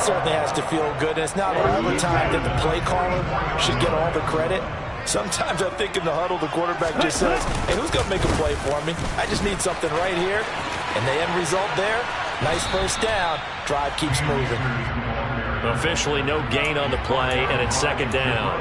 certainly has to feel good. And it's not all the time that the play caller should get all the credit. Sometimes I think in the huddle, the quarterback just says, hey, who's going to make a play for me? I just need something right here. And the end result there, nice first down. Drive keeps moving. Officially no gain on the play, and it's second down.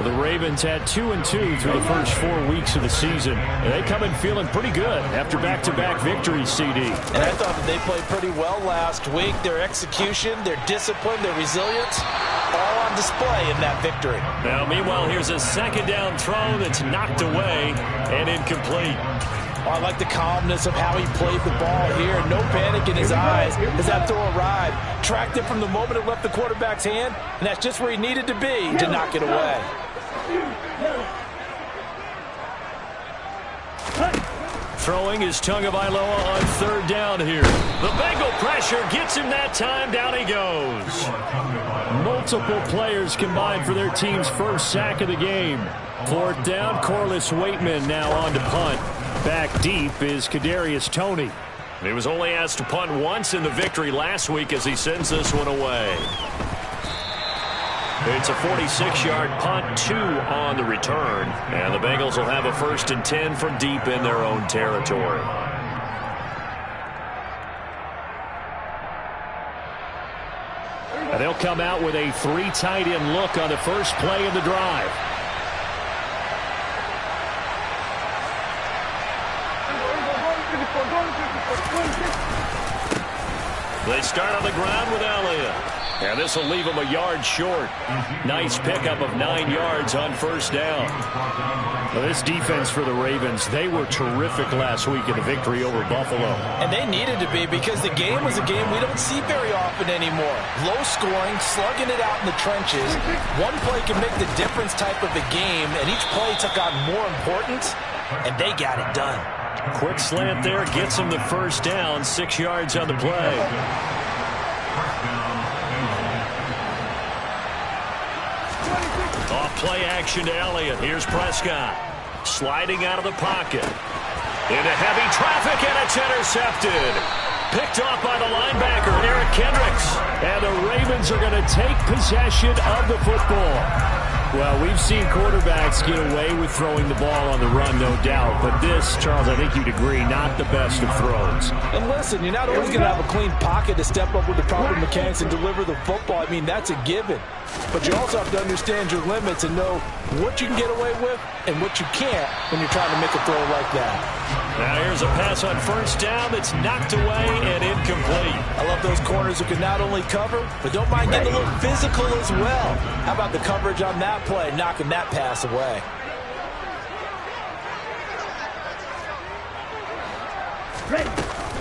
The Ravens had 2-2 through the first 4 weeks of the season. And they come in feeling pretty good after back-to-back victories, CD. And I thought that they played pretty well last week. Their execution, their discipline, their resilience, all on display in that victory. Now, meanwhile, here's a second down throw that's knocked away and incomplete. Oh, I like the calmness of how he played the ball here. No panic in his eyes as that throw arrived. Tracked it from the moment it left the quarterback's hand, and that's just where he needed to be to knock it away. Throwing is Tagovailoa on third down here. The Bengal pressure gets him that time. Down he goes. Multiple players combined for their team's first sack of the game. Fourth down, Corliss Waitman now on to punt. Back deep is Kadarius Toney. He was only asked to punt once in the victory last week as he sends this one away. It's a 46-yard punt, 2 on the return. And the Bengals will have a 1st and 10 from deep in their own territory. And they'll come out with a 3 tight end look on the first play of the drive. They start on the ground with Elliott. And this will leave him a yard short. Nice pickup of 9 yards on first down. Well, this defense for the Ravens, they were terrific last week in the victory over Buffalo. And they needed to be because the game was a game we don't see very often anymore. Low scoring, slugging it out in the trenches. One play can make the difference type of a game, and each play took on more importance, and they got it done. Quick slant there gets him the first down, 6 yards on the play. Off play action to Elliott. Here's Prescott. Sliding out of the pocket. Into heavy traffic, and it's intercepted. Picked off by the linebacker, Eric Kendricks. And the Ravens are going to take possession of the football. Well, we've seen quarterbacks get away with throwing the ball on the run, no doubt. But this, Charles, I think you'd agree, not the best of throws. And listen, you're not always going to have a clean pocket to step up with the proper mechanics and deliver the football. I mean, that's a given. But you also have to understand your limits and know what you can get away with and what you can't when you're trying to make a throw like that. Now here's a pass on first down that's knocked away and incomplete. I love those corners who can not only cover, but don't mind getting a little physical as well. How about the coverage on that play, knocking that pass away?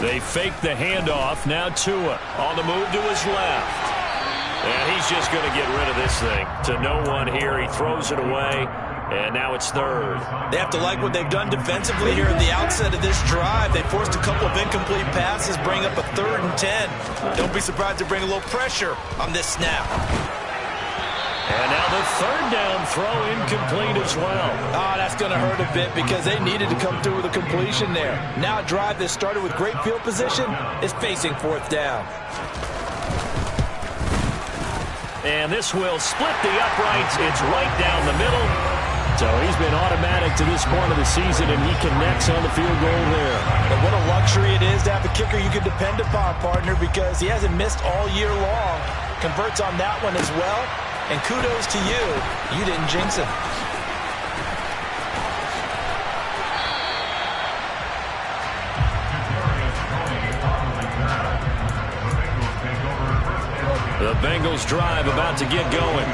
They fake the handoff. Now Tua on the move to his left. And he's just going to get rid of this thing. To no one here. He throws it away. And now it's third. They have to like what they've done defensively here at the outset of this drive. They forced a couple of incomplete passes, bring up a 3rd and 10. Don't be surprised to bring a little pressure on this snap. And now the 3rd down throw incomplete as well. Oh, that's going to hurt a bit because they needed to come through with a completion there. Now a drive that started with great field position is facing 4th down. And this will split the uprights. It's right down the middle. So he's been automatic to this point of the season, and he connects on the field goal there. And what a luxury it is to have a kicker you can depend upon, partner, because he hasn't missed all year long. Converts on that one as well. And kudos to you. You didn't jinx him. The Bengals drive about to get going.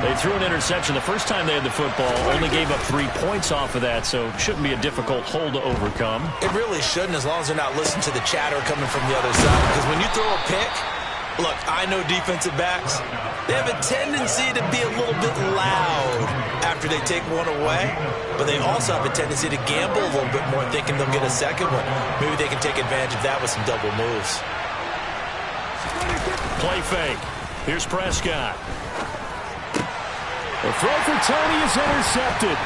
They threw an interception the first time they had the football, only gave up 3 points off of that, so it shouldn't be a difficult hole to overcome. It really shouldn't, as long as they're not listening to the chatter coming from the other side. Because when you throw a pick, look, I know defensive backs, they have a tendency to be a little bit loud after they take one away, but they also have a tendency to gamble a little bit more, thinking they'll get a second one. Maybe they can take advantage of that with some double moves. Play fake. Here's Prescott. The throw for Toney is intercepted.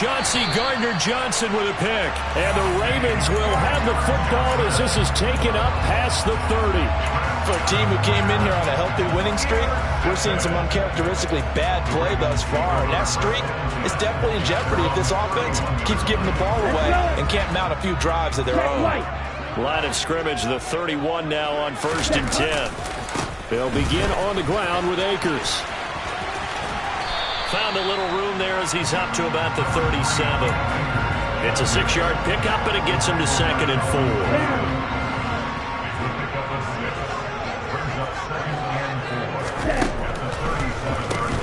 Chauncey Gardner-Johnson with a pick. And the Ravens will have the football as this is taken up past the 30. For a team who came in here on a healthy winning streak, we're seeing some uncharacteristically bad play thus far. And that streak is definitely in jeopardy if this offense keeps giving the ball away and can't mount a few drives of their own. Line of scrimmage, the 31 now on 1st and 10. They'll begin on the ground with Akers. Found a little room there as he's up to about the 37. It's a 6-yard pickup, and it gets him to 2nd and 4.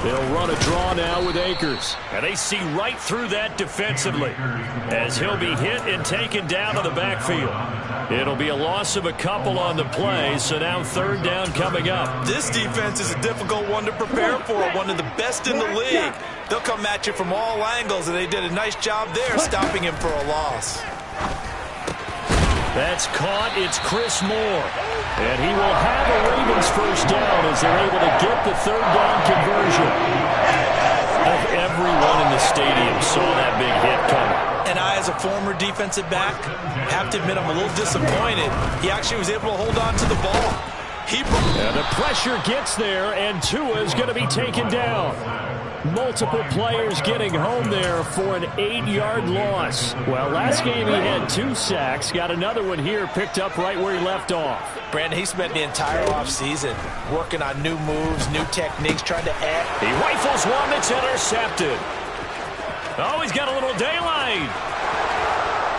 They'll run a draw now with Akers. And they see right through that defensively as he'll be hit and taken down to the backfield. It'll be a loss of a couple on the play, so now 3rd down coming up. This defense is a difficult one to prepare for, one of the best in the league. They'll come at you from all angles, and they did a nice job there stopping him for a loss. That's caught. It's Chris Moore. And he will have a Ravens 1st down as they're able to get the 3rd down conversion. Of everyone in the stadium saw that big hit coming. And I, as a former defensive back, have to admit I'm a little disappointed. He actually was able to hold on to the ball. And the pressure gets there, and Tua is going to be taken down. Multiple players getting home there for an 8-yard loss. Well, last game he had 2 sacks. Got another one here picked up right where he left off. Brandon, he spent the entire offseason working on new moves, new techniques, trying to add. He rifles one that's intercepted. Oh, he's got a little daylight.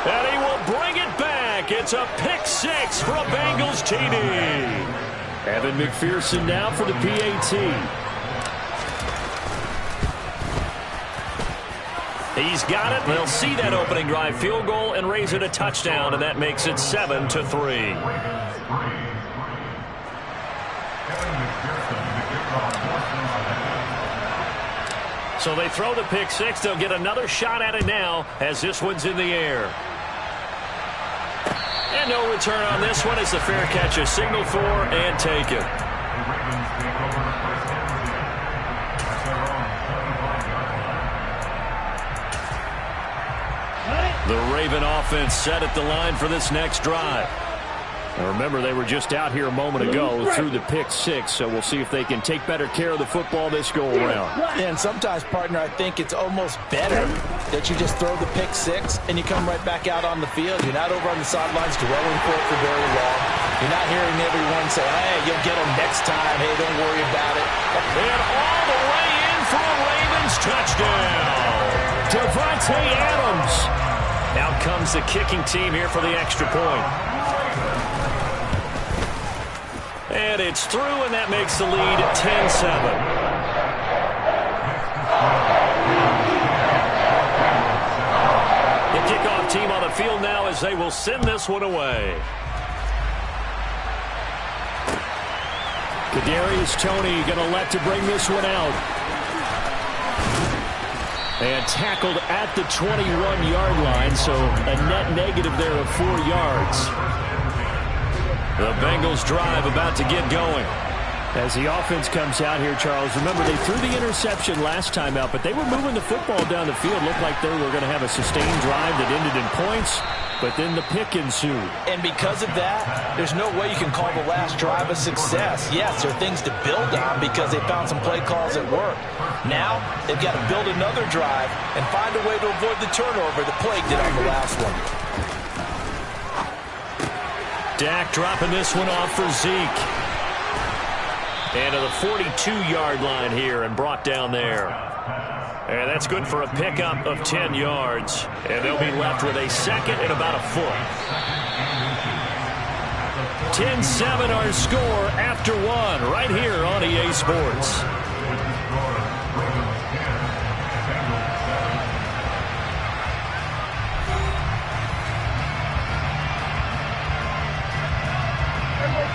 And he will bring it back. It's a pick 6 for a Bengals TD. Evan McPherson now for the PAT. He's got it. They'll see that opening drive field goal and raise it a touchdown, and that makes it 7-3. So they throw the pick 6. They'll get another shot at it now as this one's in the air. And no return on this one as the fair catch is signaled for and taken. The Raven offense set at the line for this next drive. Now remember, they were just out here a moment ago through the pick 6, so we'll see if they can take better care of the football this go-around. Yeah, and sometimes, partner, I think it's almost better that you just throw the pick 6 and you come right back out on the field. You're not over on the sidelines dwelling for it for very long. You're not hearing everyone say, hey, you'll get them next time. Hey, don't worry about it. And all the way in for a Ravens touchdown. Davante Adams. Out comes the kicking team here for the extra point. And it's through, and that makes the lead 10-7. The kickoff team on the field now as they will send this one away. Kadarius Toney going to let to bring this one out. And tackled at the 21-yard line, so a net negative there of 4 yards. The Bengals drive about to get going. As the offense comes out here, Charles, remember they threw the interception last time out, but they were moving the football down the field. Looked like they were going to have a sustained drive that ended in points, but then the pick ensued. And because of that, there's no way you can call the last drive a success. Yes, there are things to build on because they found some play calls that work. Now, they've got to build another drive and find a way to avoid the turnover that plagued it on the last one. Dak dropping this one off for Zeke. And to the 42-yard line here and brought down there. And that's good for a pickup of 10 yards. And they'll be left with a second and about a foot. 10-7 our score after one right here on EA Sports.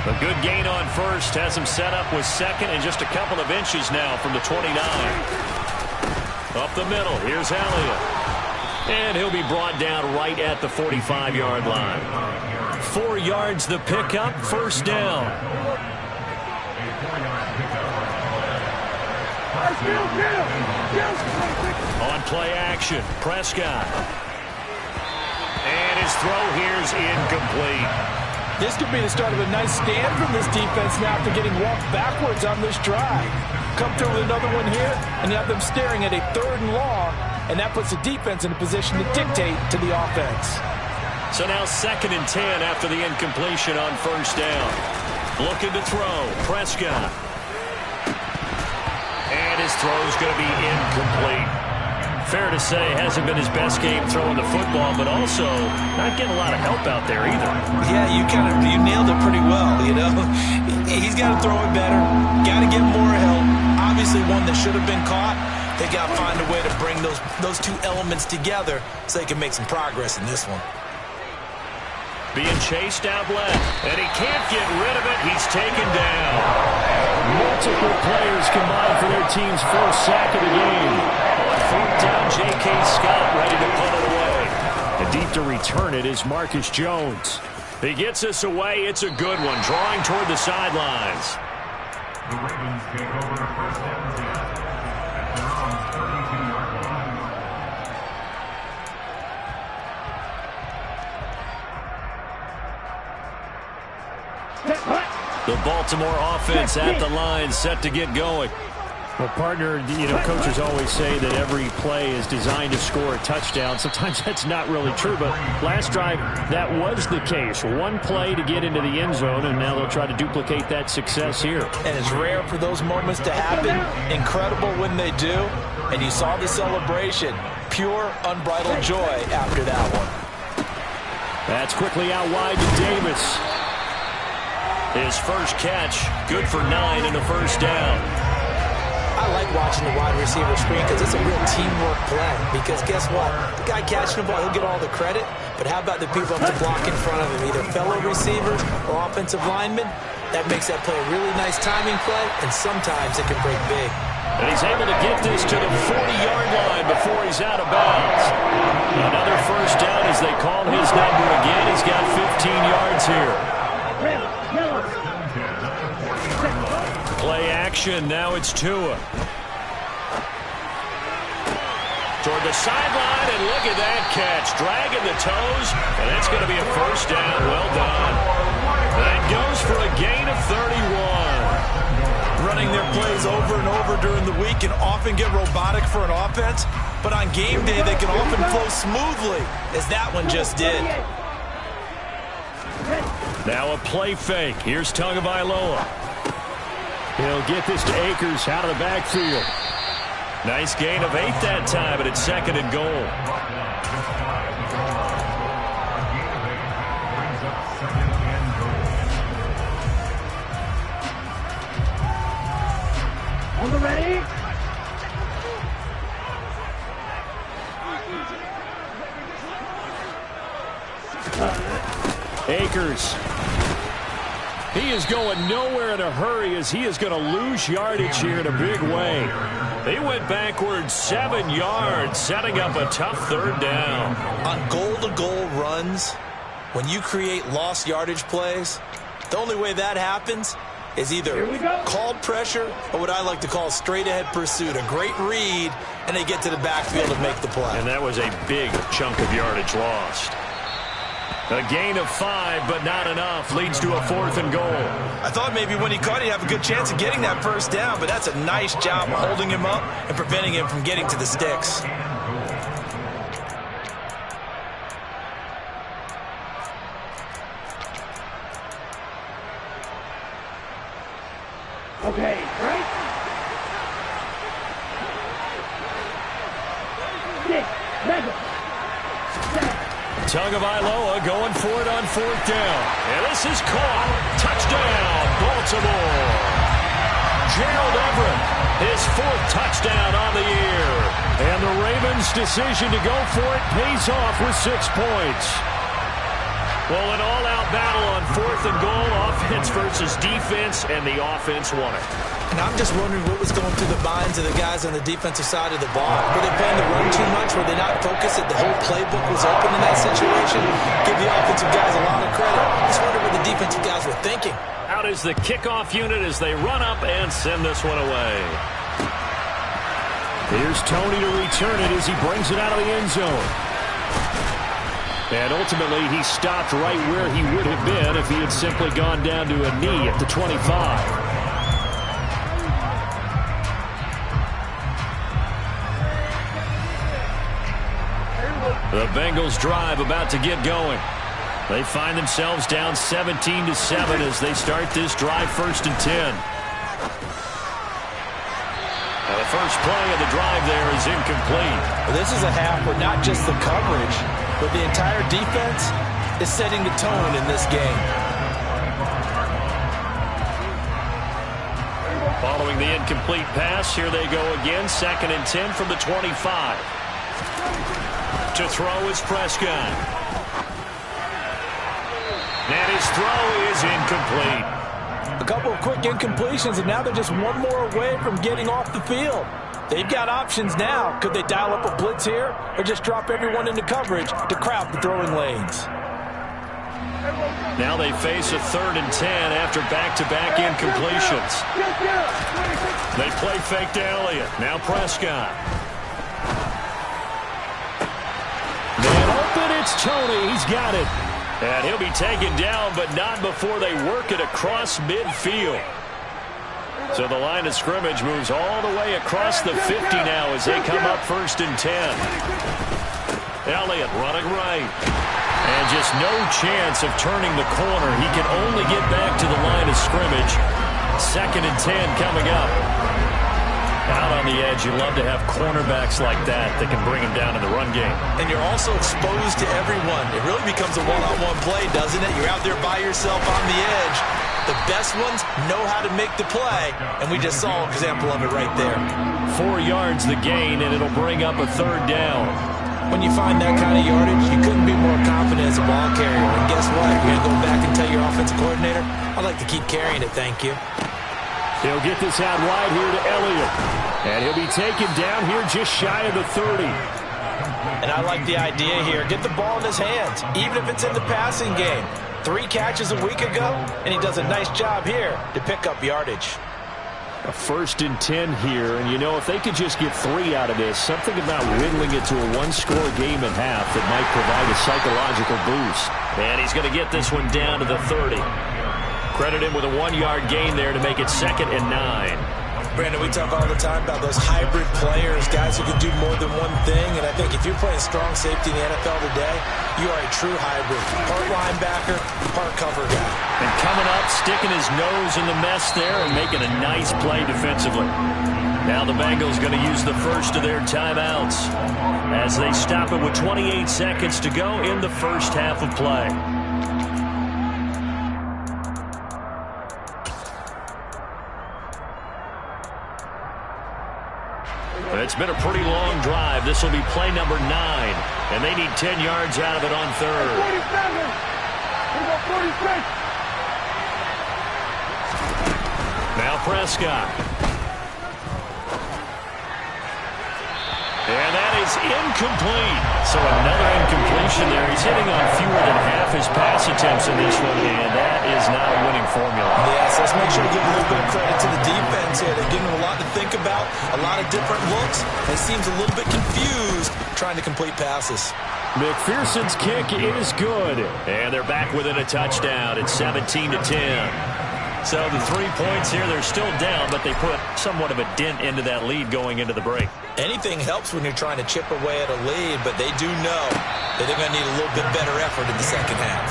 A good gain on first has him set up with second and just a couple of inches now from the 29. Up the middle, here's Elliott. And he'll be brought down right at the 45-yard line. 4 yards the pickup, 1st down. On play action, Prescott. And his throw here's incomplete. This could be the start of a nice stand from this defense now after getting walked backwards on this drive. Come through with another one here, and you have them staring at a 3rd and long, and that puts the defense in a position to dictate to the offense. So now 2nd and 10 after the incompletion on 1st down. Looking to throw, Prescott. And his throw's going to be incomplete. Fair to say, hasn't been his best game throwing the football, but also not getting a lot of help out there either. Yeah, you nailed it pretty well, you know. He's got to throw it better, got to get more help. Obviously one that should have been caught. They got to find a way to bring those two elements together so they can make some progress in this one. Being chased out left, and he can't get rid of it. He's taken down. Multiple players combined for their team's first sack of the game. On 4th down, J.K. Scott ready to pull it away. And deep to return it is Marcus Jones. He gets us away. It's a good one, drawing toward the sidelines. The Ravens take over 1st and 10 at their own 32-yard line. The Baltimore offense at the line, set to get going. Well, partner, you know, coaches always say that every play is designed to score a touchdown. Sometimes that's not really true, but last drive, that was the case. One play to get into the end zone, and now they'll try to duplicate that success here. And it's rare for those moments to happen. Incredible when they do. And you saw the celebration. Pure, unbridled joy after that one. That's quickly out wide to Davis. His first catch, good for 9 and a 1st down. I like watching the wide receiver screen because it's a real teamwork play. Because guess what? The guy catching the ball, he'll get all the credit. But how about the people up to block in front of him? Either fellow receivers or offensive linemen. That makes that play a really nice timing play, and sometimes it can break big. And he's able to get this to the 40-yard line before he's out of bounds. Another 1st down as they call his number again. He's got 15 yards here. Play action, now it's Tua. Toward the sideline, and look at that catch. Dragging the toes, and that's going to be a 1st down. Well done. That goes for a gain of 31. Running their plays over and over during the week can often get robotic for an offense, but on game day they can often flow smoothly, as that one just did. Now a play fake. Here's Tagovailoa. He'll get this to Akers out of the backfield. Nice gain of 8 that time, but it's 2nd and goal. On the ready? Akers. He is going nowhere in a hurry as he is going to lose yardage here in a big way. He went backwards 7 yards, setting up a tough 3rd down. On goal-to-goal runs, when you create lost yardage plays, the only way that happens is either called pressure or what I like to call straight-ahead pursuit. A great read, and they get to the backfield and make the play. And that was a big chunk of yardage lost. A gain of 5, but not enough. Leads to a 4th and goal. I thought maybe when he caught, he'd have a good chance of getting that 1st down, but that's a nice job holding him up and preventing him from getting to the sticks. Okay, right? 6, Lego. Tagovailoa going for it on 4th down. And this is caught. Touchdown, Baltimore. Gerald Everett, his 4th touchdown on the year. And the Ravens' decision to go for it pays off with 6 points. Well, an all-out battle on 4th and goal, offense versus defense, and the offense won it. And I'm just wondering what was going through the minds of the guys on the defensive side of the ball. Were they playing the run too much? Were they not focused that the whole playbook was open in that situation? Give the offensive guys a lot of credit. Just wonder what the defensive guys were thinking. Out is the kickoff unit as they run up and send this one away. Here's Tony to return it as he brings it out of the end zone. And ultimately, he stopped right where he would have been if he had simply gone down to a knee at the 25. The Bengals drive about to get going. They find themselves down 17-7 as they start this drive, 1st and 10. Now the first play of the drive there is incomplete. Well, this is a half where not just the coverage, but the entire defense is setting the tone in this game. Following the incomplete pass, here they go again, 2nd and 10 from the 25. To throw is Prescott. And his throw is incomplete. A couple of quick incompletions, and now they're just one more away from getting off the field. They've got options now. Could they dial up a blitz here or just drop everyone into coverage to crowd the throwing lanes? Now they face a 3rd and 10 after back-to-back incompletions. They play fake to Elliott. Now Prescott. Man open, it's Tony. He's got it. And he'll be taken down, but not before they work it across midfield. So the line of scrimmage moves all the way across the 50 now as they come up 1st and 10. Elliott running right. And just no chance of turning the corner. He can only get back to the line of scrimmage. 2nd and 10 coming up. Out on the edge, you love to have cornerbacks like that can bring him down in the run game. And you're also exposed to everyone. It really becomes a one-on-one play, doesn't it? You're out there by yourself on the edge. The best ones know how to make the play, and we just saw an example of it right there. 4 yards the gain, and it'll bring up a 3rd down. When you find that kind of yardage, you couldn't be more confident as a ball carrier. And guess what? You're going to go back and tell your offensive coordinator, I'd like to keep carrying it, thank you. He'll get this out wide here to Elliott. And he'll be taken down here just shy of the 30. And I like the idea here. Get the ball in his hands, even if it's in the passing game. 3 catches a week ago, and he does a nice job here to pick up yardage. A 1st and 10 here, and you know, if they could just get 3 out of this, something about whittling it to a 1-score game at half that might provide a psychological boost. And he's going to get this one down to the 30. Credit him with a 1-yard gain there to make it 2nd and 9. Brandon, we talk all the time about those hybrid players, guys who can do more than one thing, and I think if you're playing strong safety in the NFL today, you are a true hybrid. Part linebacker, part cover guy. And coming up, sticking his nose in the mess there and making a nice play defensively. Now the Bengals going to use the first of their timeouts as they stop it with 28 seconds to go in the first half of play. It's been a pretty long drive. This will be play number 9, and they need 10 yards out of it on 3rd. Now Prescott. And that is incomplete. So another incompletion there. He's hitting on fewer than half his pass attempts in this one, and that is not a winning formula. Yes, let's make sure to give a little bit of credit to the defense here. They're giving him a lot to think about, a lot of different looks, and seems a little bit confused trying to complete passes. McPherson's kick is good. And they're back within a touchdown. It's 17-10. So the 3 points here, they're still down, but they put somewhat of a dent into that lead going into the break. Anything helps when you're trying to chip away at a lead, but they do know that they're going to need a little bit better effort in the second half.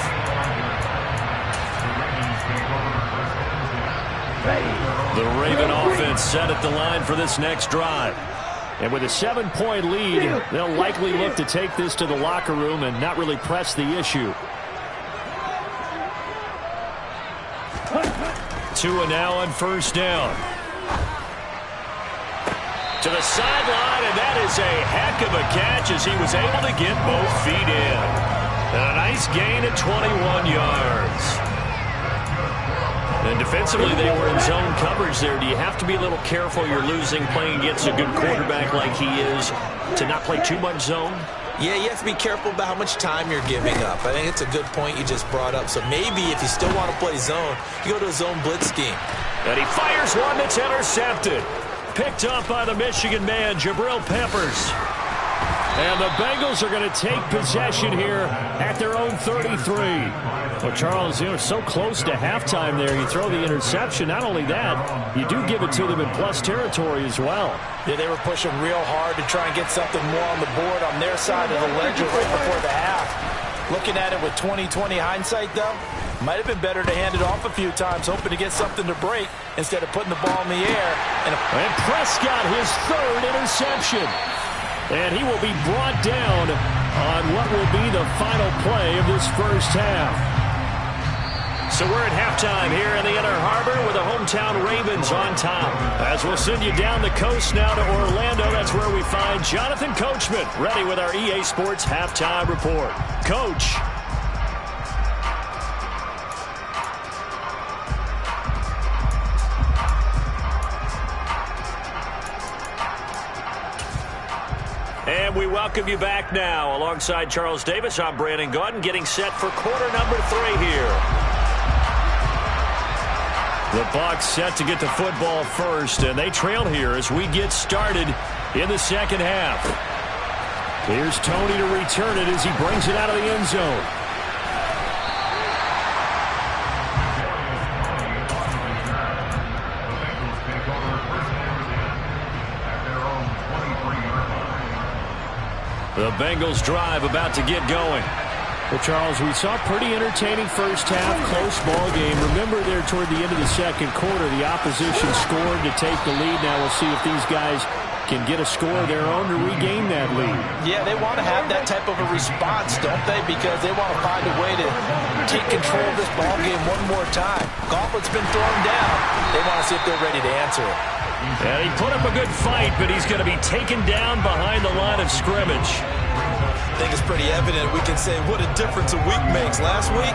The Raven offense set at the line for this next drive. And with a 7-point lead, they'll likely look to take this to the locker room and not really press the issue. Tua now on 1st down. To the sideline, and that is a heck of a catch as he was able to get both feet in. And a nice gain of 21 yards. And defensively, they were in zone coverage there. Do you have to be a little careful you're losing playing against a good quarterback like he is to not play too much zone? Yeah, you have to be careful about how much time you're giving up. I think it's a good point you just brought up. So maybe if you still want to play zone, you go to a zone blitz scheme. And he fires one that's intercepted. picked up by the Michigan man, Jabril Peppers. And the Bengals are going to take possession here at their own 33. Well, Charles, so close to halftime there. You throw the interception. Not only that, you do give it to them in plus territory as well. Yeah, they were pushing real hard to try and get something more on the board on their side of the ledger right before the half. Looking at it with 20/20 hindsight, though, might have been better to hand it off a few times, hoping to get something to break instead of putting the ball in the air. And Prescott, his third interception. And he will be brought down on what will be the final play of this first half. So we're at halftime here in the Inner Harbor with the hometown Ravens on top. As we'll send you down the coast now to Orlando, that's where we find Jonathan Coachman, ready with our EA Sports Halftime Report. Coach. And we welcome you back now. Alongside Charles Davis, I'm Brandon Gaudin, getting set for quarter number 3 here. The Bucs set to get the football first, and they trail here as we get started in the second half. Here's Tony to return it as he brings it out of the end zone. The Bengals drive about to get going. Well, Charles, we saw a pretty entertaining first half, close ball game. Remember there toward the end of the second quarter, the opposition scored to take the lead. Now we'll see if these guys can get a score of their own to regain that lead. Yeah, they want to have that type of a response, don't they? Because they want to find a way to take control of this ball game one more time. Gauntlet's been thrown down. They want to see if they're ready to answer it. And he put up a good fight, but he's going to be taken down behind the line of scrimmage. I think it's pretty evident. We can say what a difference a week makes. Last week,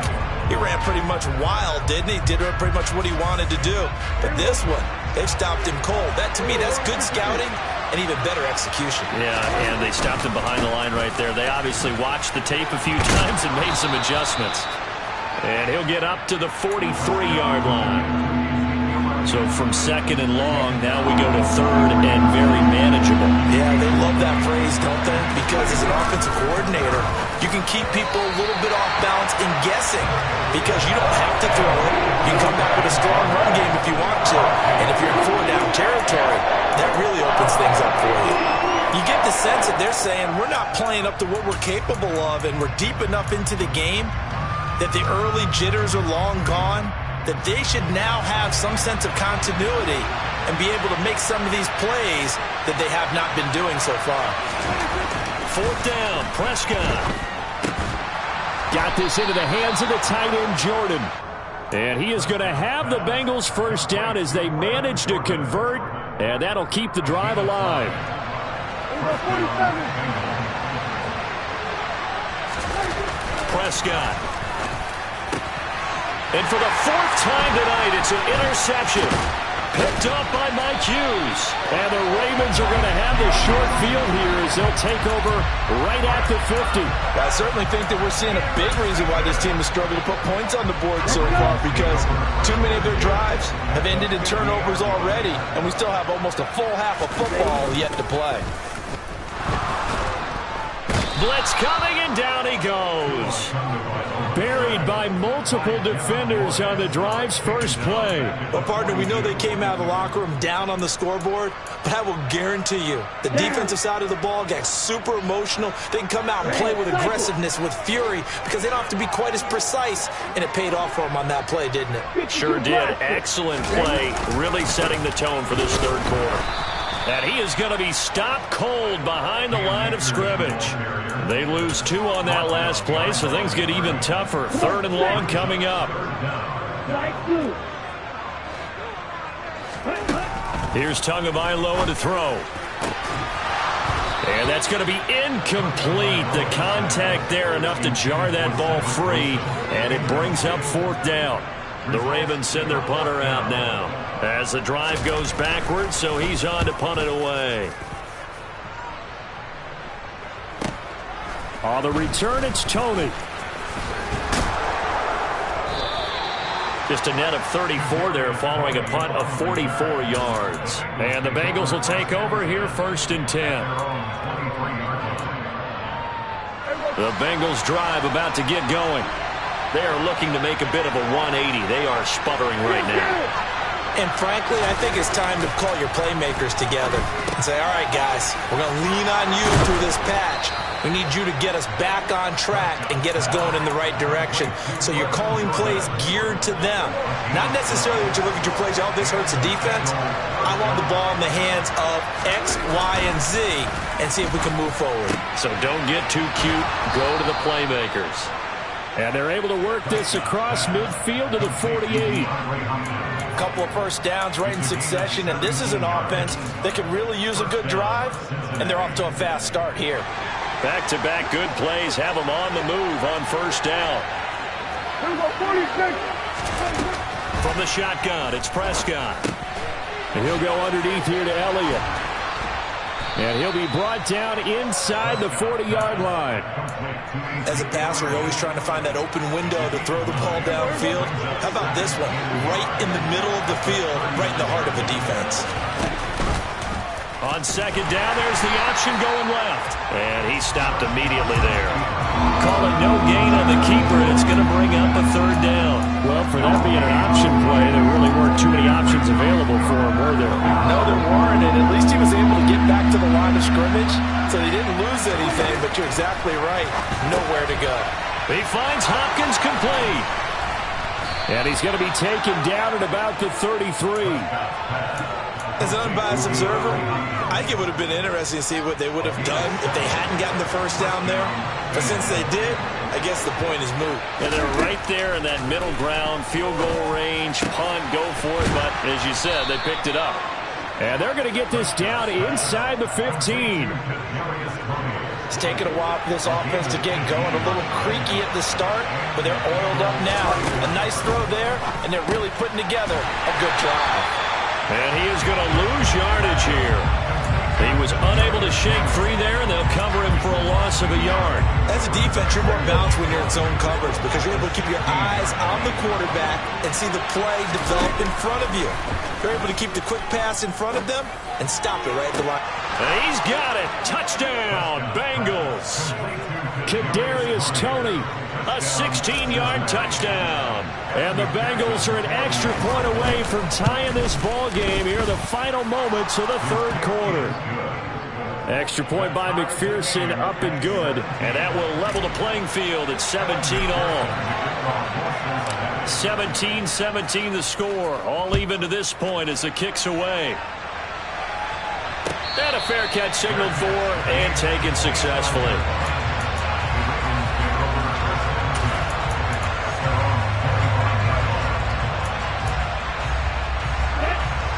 he ran pretty much wild, didn't he? Did pretty much what he wanted to do. But this one, they've stopped him cold. That, to me, that's good scouting and even better execution. Yeah, and they stopped him behind the line right there. They obviously watched the tape a few times and made some adjustments. And he'll get up to the 43-yard line. So from second and long, now we go to third and very manageable. Yeah, they love that phrase, don't they? Because as an offensive coordinator, you can keep people a little bit off balance and guessing because you don't have to throw it. You can come back with a strong run game if you want to. And if you're in 4-down territory, that really opens things up for you. You get the sense that they're saying we're not playing up to what we're capable of and we're deep enough into the game that the early jitters are long gone, that they should now have some sense of continuity and be able to make some of these plays that they have not been doing so far. Fourth down, Prescott. Got this into the hands of the tight end, Jordan. And he is going to have the Bengals first down as they manage to convert, and that'll keep the drive alive. Prescott. And for the fourth time tonight, it's an interception. Picked up by Mike Hughes. And the Ravens are going to have the short field here as they'll take over right at the 50. I certainly think that we're seeing a big reason why this team has struggled to put points on the board so far, because too many of their drives have ended in turnovers already, and we still have almost a full half of football yet to play. Blitz coming, and down he goes. Buried by multiple defenders on the drive's first play. Well, partner, we know they came out of the locker room down on the scoreboard, but I will guarantee you the defensive side of the ball got super emotional. They can come out and play with aggressiveness, with fury, because they don't have to be quite as precise, and it paid off for them on that play, didn't it? Sure did. Excellent play, really setting the tone for this third quarter. And he is going to be stopped cold behind the line of scrimmage. They lose 2 on that last play, so things get even tougher. Third and long coming up. Here's Tagovailoa to throw. And that's going to be incomplete. The contact there enough to jar that ball free, and it brings up fourth down. The Ravens send their punter out now as the drive goes backwards, so he's on to punt it away. On the return, it's Tony. Just a net of 34 there following a punt of 44 yards. And the Bengals will take over here 1st and 10. The Bengals drive about to get going. They are looking to make a bit of a 180. They are sputtering right now. And frankly, I think it's time to call your playmakers together and say, all right, guys, we're going to lean on you through this patch. We need you to get us back on track and get us going in the right direction. So you're calling plays geared to them. Not necessarily when you look at your plays, oh, this hurts the defense. I want the ball in the hands of X, Y, and Z and see if we can move forward. So don't get too cute. Go to the playmakers. And they're able to work this across midfield to the 48. A couple of first downs right in succession, and this is an offense that can really use a good drive, and they're off to a fast start here. Back-to-back good plays have them on the move on 1st down. From the shotgun, it's Prescott. And he'll go underneath here to Elliott. And he'll be brought down inside the 40-yard line. As a passer, you're always trying to find that open window to throw the ball downfield. How about this one? Right in the middle of the field, right in the heart of a defense. On 2nd down, there's the option going left. And he stopped immediately there. Call it no gain on the keeper. It's going to bring up a 3rd down. Well, for that being an option play, there really weren't too many options available for him, were there? No, there weren't, and at least he was able to get back to the line of scrimmage, so he didn't lose anything, but you're exactly right. Nowhere to go. He finds Hopkins complete. And he's going to be taken down at about the 33. As an unbiased observer, I think it would have been interesting to see what they would have done if they hadn't gotten the 1st down there. But since they did, I guess the point is moot. And they're right there in that middle ground, field goal range, punt, go for it. But as you said, they picked it up. And they're going to get this down inside the 15. It's taken a while for this offense to get going. A little creaky at the start, but they're oiled up now. A nice throw there, and they're really putting together a good drive. And he is going to lose yardage here. He was unable to shake free there, and they'll cover him for a loss of a yard. As a defense, you're more balanced when you're in zone coverage because you're able to keep your eyes on the quarterback and see the play develop in front of you. You're able to keep the quick pass in front of them and stop it right at the line. And he's got it. Touchdown, Bengals. Kadarius Toney, a 16-yard touchdown. And the Bengals are an extra point away from tying this ball game here in the final moments of the 3rd quarter. Extra point by McPherson, up and good. And that will level the playing field at 17 all. 17-17 the score. All even to this point as the kick's away. And a fair catch signaled for and taken successfully.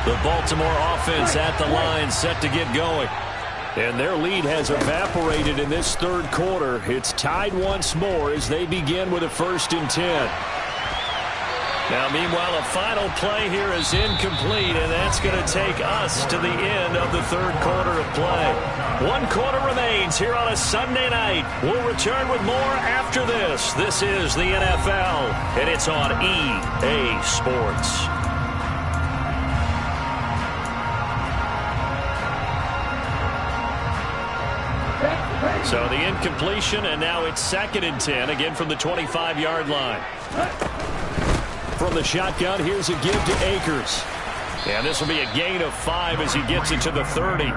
The Baltimore offense at the line, set to get going. And their lead has evaporated in this 3rd quarter. It's tied once more as they begin with a 1st and 10. Now, meanwhile, a final play here is incomplete, and that's going to take us to the end of the 3rd quarter of play. 1 quarter remains here on a Sunday night. We'll return with more after this. This is the NFL, and it's on EA Sports. So the incompletion, and now it's 2nd and 10, again from the 25-yard line. From the shotgun, here's a give to Akers. And this will be a gain of 5 as he gets it to the 30.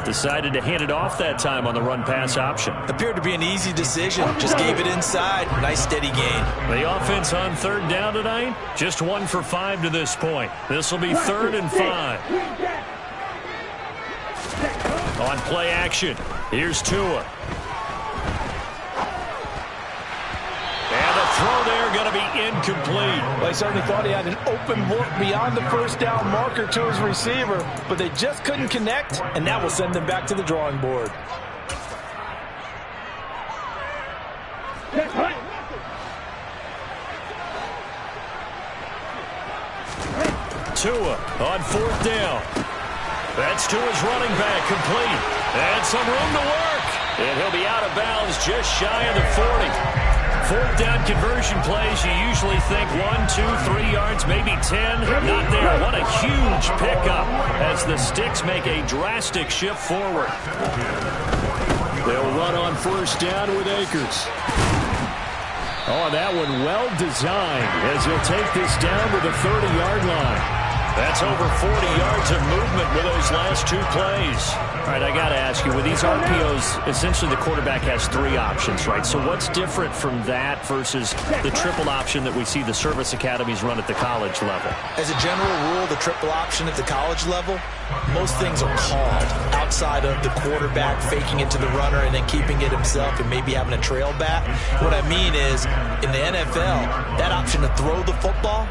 Decided to hand it off that time on the run-pass option. Appeared to be an easy decision. Just gave it inside. Nice steady gain. The offense on 3rd down tonight, just 1 for 5 to this point. This will be 3rd and 5. On play action, here's Tua. And the throw there going to be incomplete. Well, he certainly thought he had an open look beyond the 1st down marker to his receiver, but they just couldn't connect, and that will send them back to the drawing board. Tua on 4th down. That's Tua's running back complete. And some room to work. And he'll be out of bounds just shy of the 40. Fourth down conversion plays, you usually think 1, 2, 3 yards, maybe 10. Not there. What a huge pickup as the Sticks make a drastic shift forward. They'll run on first down with Akers. Oh, that one well designed as he'll take this down to the 30-yard line. That's over 40 yards of movement with those last 2 plays. All right, I got to ask you, with these RPOs, essentially the quarterback has 3 options, right? So what's different from that versus the triple option that we see the service academies run at the college level? As a general rule, the triple option at the college level, most things are called outside of the quarterback faking it to the runner and then keeping it himself and maybe having a trail back. What I mean is, in the NFL, that option to throw the football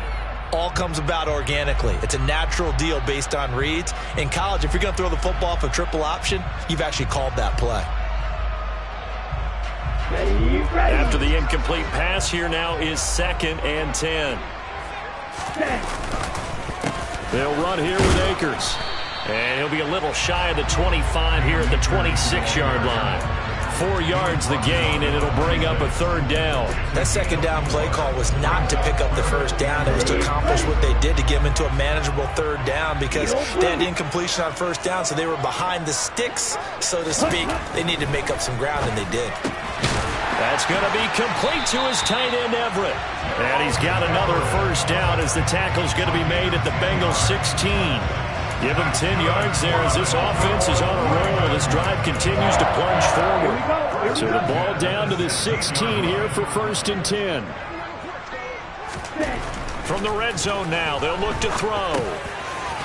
all comes about organically. It's a natural deal based on reads. In college, if you're going to throw the football off a triple option, you've actually called that play. After the incomplete pass, here now is 2nd and 10. They'll run here with Akers. And he'll be a little shy of the 25 here at the 26-yard line. 4 yards the gain, and it'll bring up a 3rd down. That 2nd down play call was not to pick up the 1st down. It was to accomplish what they did to get them into a manageable 3rd down because they had incompletion on 1st down, so they were behind the sticks, so to speak. They needed to make up some ground, and they did. That's going to be complete to his tight end, Everett. And he's got another 1st down as the tackle's going to be made at the Bengals 16. Give him 10 yards there as this offense is on a roll. This drive continues to plunge forward. So the ball down to the 16 here for 1st and 10. From the red zone now, they'll look to throw.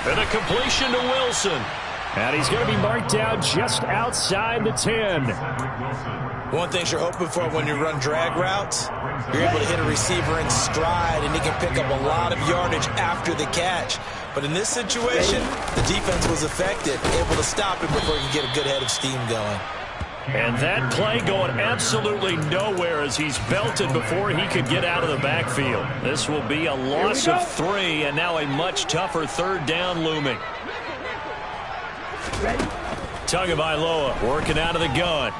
And a completion to Wilson. And he's going to be marked down just outside the 10. One thing you're hoping for when you run drag routes, you're able to hit a receiver in stride, and he can pick up a lot of yardage after the catch. But in this situation, the defense was effective, able to stop him before he could get a good head of steam going. And that play going absolutely nowhere as he's belted before he could get out of the backfield. This will be a loss of 3, and now a much tougher 3rd down looming. Tagovailoa working out of the gun.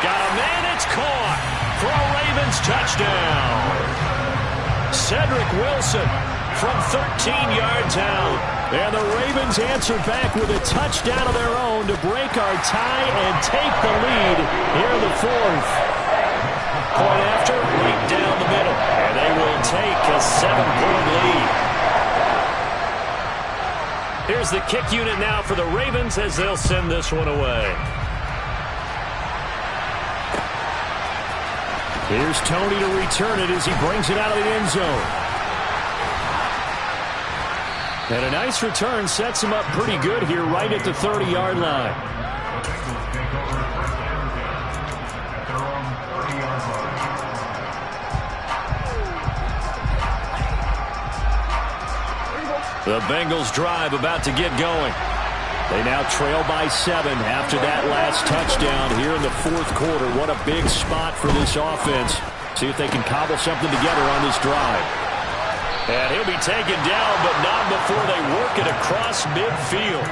Got a man, it's caught for a Ravens touchdown. Cedric Wilson from 13 yards out. And the Ravens answer back with a touchdown of their own to break our tie and take the lead here in the 4th. Point after, right down the middle. And they will take a 7-point lead. Here's the kick unit now for the Ravens as they'll send this one away. Here's Tony to return it as he brings it out of the end zone. And a nice return sets him up pretty good here right at the 30-yard line. The Bengals drive about to get going. They now trail by 7 after that last touchdown here in the 4th quarter. What a big spot for this offense. See if they can cobble something together on this drive. And he'll be taken down, but not before they work it across midfield.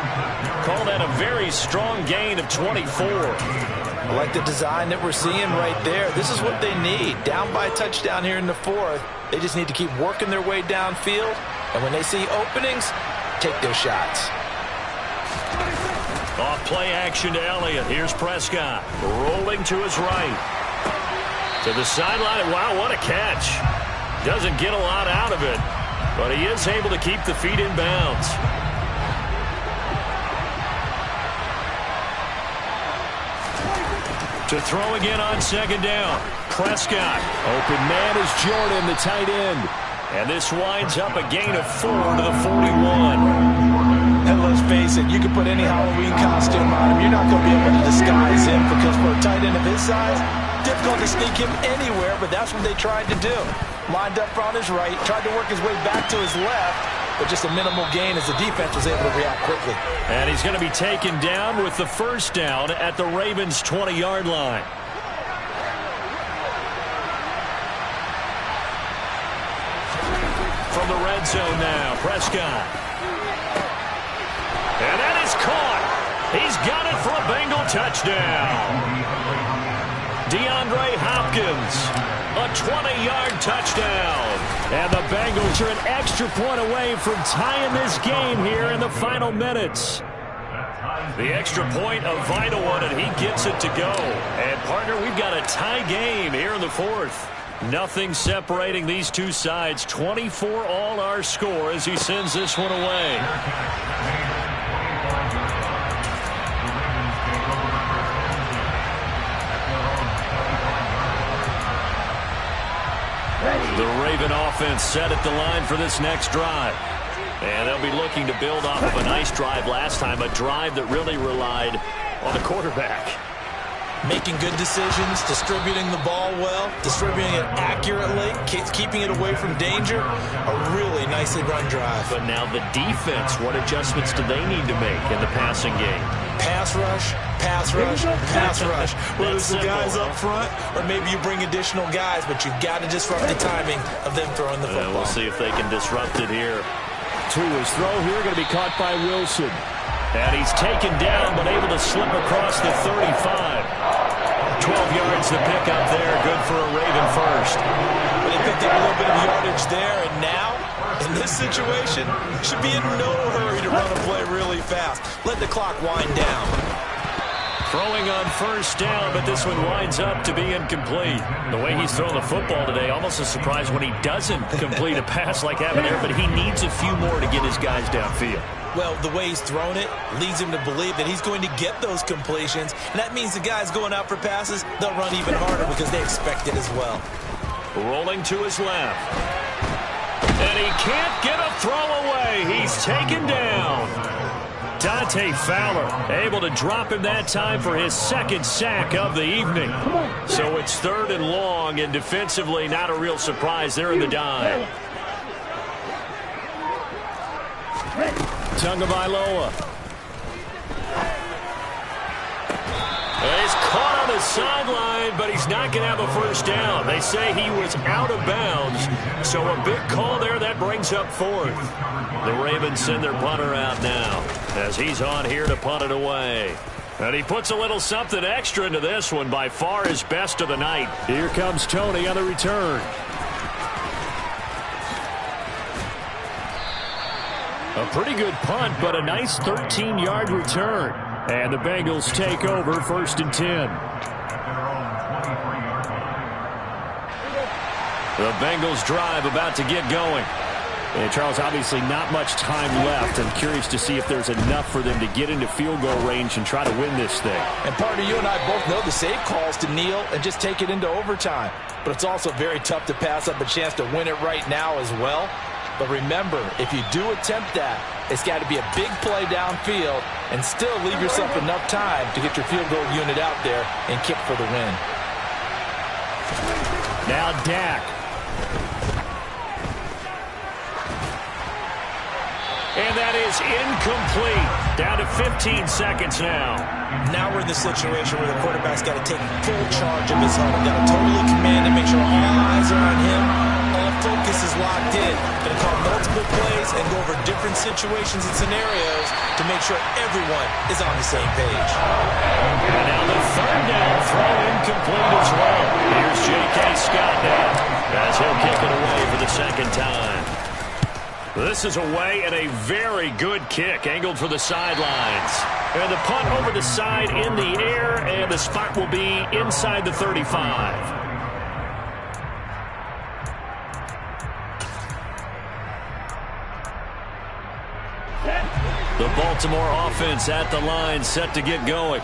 Call that a very strong gain of 24. I like the design that we're seeing right there. This is what they need. Down by a touchdown here in the 4th. They just need to keep working their way downfield. And when they see openings, take their shots. Off play action to Elliott. Here's Prescott rolling to his right. To the sideline. Wow, what a catch. Doesn't get a lot out of it, but he is able to keep the feet in bounds. To throw again on 2nd down. Prescott. Open man is Jordan, the tight end. And this winds up a gain of 4 to the 41. And let's face it, you can put any Halloween costume on him. You're not going to be able to disguise him because for a tight end of his size, difficult to sneak him anywhere, but that's what they tried to do. Lined up on his right, tried to work his way back to his left, but just a minimal gain as the defense was able to react quickly. And he's going to be taken down with the 1st down at the Ravens' 20-yard line. From the red zone now, Prescott. And that is caught. He's got it for a Bengal touchdown. DeAndre Hopkins, a 20-yard touchdown. And the Bengals are an extra point away from tying this game here in the final minutes. The extra point, a vital one, and he gets it to go. And, partner, we've got a tie game here in the fourth. Nothing separating these two sides. 24 all our score as he sends this one away. The Raven offense set at the line for this next drive. And they'll be looking to build off of a nice drive last time, a drive that really relied on the quarterback. Making good decisions, distributing the ball well, distributing it accurately, keeping it away from danger. A really nicely run drive. But now the defense, what adjustments do they need to make in the passing game? Pass rush, pass rush, pass rush. Whether it's the guys up front or maybe you bring additional guys, but you've got to disrupt the timing of them throwing the football. We'll see if they can disrupt it here. Tua's throw here going to be caught by Wilson. And he's taken down but able to slip across the 35. 12 yards to pick up there. Good for a Raven first. But they picked up a little bit of yardage there, and now, in this situation, should be in no hurry to run a play really fast. Let the clock wind down. Throwing on first down, but this one winds up to be incomplete. The way he's throwing the football today, almost a surprise when he doesn't complete a pass like happened there, but he needs a few more to get his guys downfield. Well, the way he's thrown it leads him to believe that he's going to get those completions, and that means the guys going out for passes, they'll run even harder because they expect it as well. Rolling to his left. And he can't get a throw away. He's taken down. Dante Fowler able to drop him that time for his second sack of the evening. So it's 3rd and long, and defensively not a real surprise there in the dive. Tagovailoa. He's caught on the sideline, but he's not going to have a first down. They say he was out of bounds, so a big call there. That brings up 4th. The Ravens send their punter out now as he's on here to punt it away. And he puts a little something extra into this one, by far his best of the night. Here comes Tony on the return. A pretty good punt, but a nice 13-yard return. And the Bengals take over 1st and 10. The Bengals drive about to get going. And Charles, obviously not much time left. I'm curious to see if there's enough for them to get into field goal range and try to win this thing. And partner, you and I both know the save calls to kneel and just take it into overtime. But it's also very tough to pass up a chance to win it right now as well. But remember, if you do attempt that, it's got to be a big play downfield and still leave yourself enough time to get your field goal unit out there and kick for the win. Now Dak. And that is incomplete. Down to 15 seconds now. Now we're in the situation where the quarterback's got to take full charge of his huddle. Got to totally command and make sure all eyes are on him. All focus is locked in. Going to call multiple plays and go over different situations and scenarios to make sure everyone is on the same page. And now the 3rd down throw incomplete as well. Here's J.K. Scott now as he'll kick it away for the 2nd time. This is away and a very good kick, angled for the sidelines. And the punt over the side in the air, and the spot will be inside the 35. The Baltimore offense at the line, set to get going.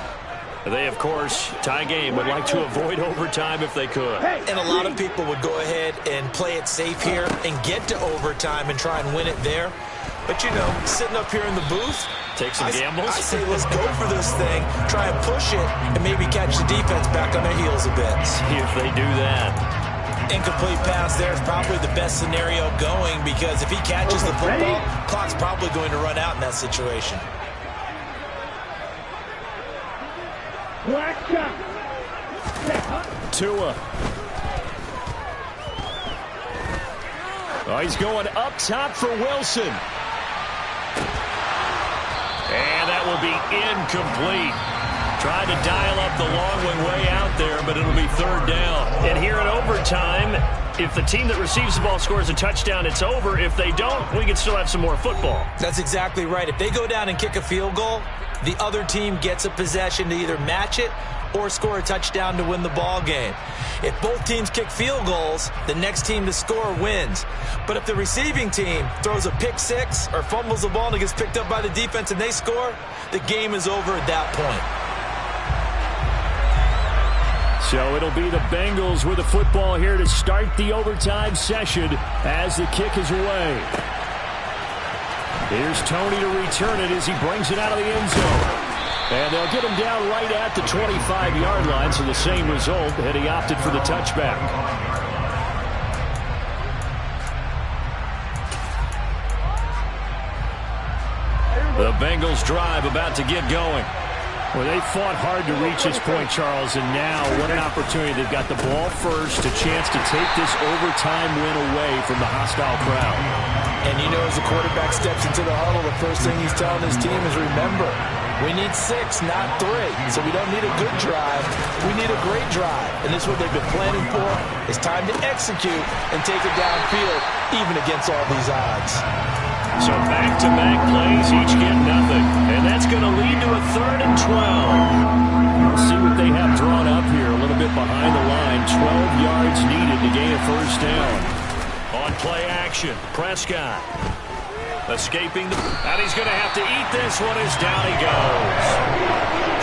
They, of course, tie game, would like to avoid overtime if they could. And a lot of people would go ahead and play it safe here and get to overtime and try and win it there. But, you know, sitting up here in the booth, take some gambles. I say let's go for this thing, try and push it, and maybe catch the defense back on their heels a bit. See if they do that. Incomplete pass there is probably the best scenario going, because if he catches the football, clock's probably going to run out in that situation. Tua. Oh, he's going up top for Wilson. And that will be incomplete. Tried to dial up the long one way out there, but it'll be third down. And here in overtime, if the team that receives the ball scores a touchdown, it's over. If they don't, we can still have some more football. That's exactly right. If they go down and kick a field goal, the other team gets a possession to either match it or score a touchdown to win the ball game. If both teams kick field goals, the next team to score wins. But if the receiving team throws a pick six or fumbles the ball and it gets picked up by the defense and they score, the game is over at that point. So it'll be the Bengals with the football here to start the overtime session as the kick is away. Here's Tony to return it as he brings it out of the end zone. And they'll get him down right at the 25-yard line, so the same result, and he opted for the touchback. The Bengals drive about to get going. Well, they fought hard to reach this point, Charles, and now what an opportunity. They've got the ball first, a chance to take this overtime win away from the hostile crowd. And you know, as the quarterback steps into the huddle, the first thing he's telling his team is, remember, we need 6, not 3. So we don't need a good drive. We need a great drive. And this is what they've been planning for. It's time to execute and take it downfield, even against all these odds. So back-to-back plays, each get nothing. And that's going to lead to a 3rd and 12. We'll see what they have drawn up here. A little bit behind the line. 12 yards needed to gain a first down. On play action, Prescott. Escaping and he's going to have to eat this one as down he goes.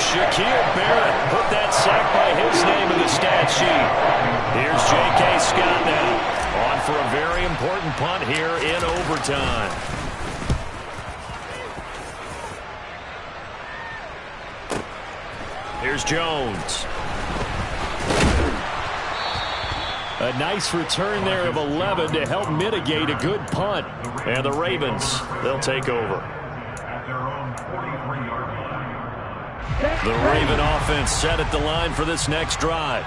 Shaquille Barrett put that sack by his name in the stat sheet. Here's J.K. Scott now on for a very important punt here in overtime. Here's Jones. A nice return there of 11 to help mitigate a good punt. And the Ravens, they'll take over. The Raven offense set at the line for this next drive.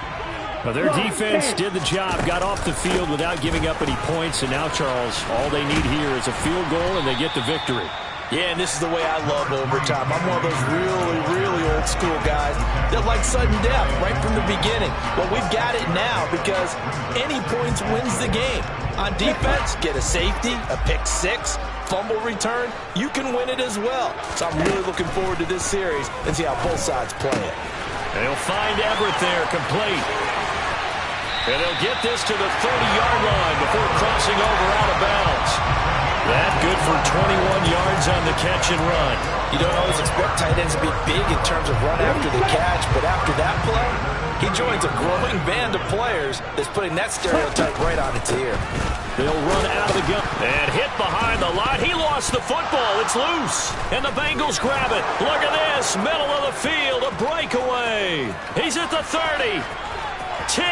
Now their defense did the job, got off the field without giving up any points. And now, Charles, all they need here is a field goal and they get the victory. Yeah, and this is the way I love overtime. I'm one of those really, really old school guys that like sudden death right from the beginning. Well, we've got it now because any points wins the game. On defense, get a safety, a pick six, fumble return, you can win it as well. So I'm really looking forward to this series and see how both sides play it. They'll find Everett there, complete. And they'll get this to the 30-yard line before crossing over out of bounds. That good for 21 yards on the catch and run. You don't always expect tight ends to be big in terms of run after the catch, but after that play, he joins a growing band of players that's putting that stereotype right on its ear. They'll run out of the gun and hit behind the line. He lost the football. It's loose. And the Bengals grab it. Look at this. Middle of the field. A breakaway. He's at the 30. 10.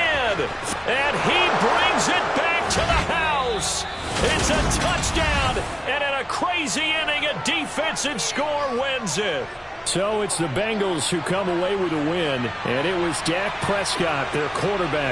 And he brings it back to the house. It's a touchdown. And in a crazy inning, a defensive score wins it. So it's the Bengals who come away with a win. And it was Dak Prescott, their quarterback,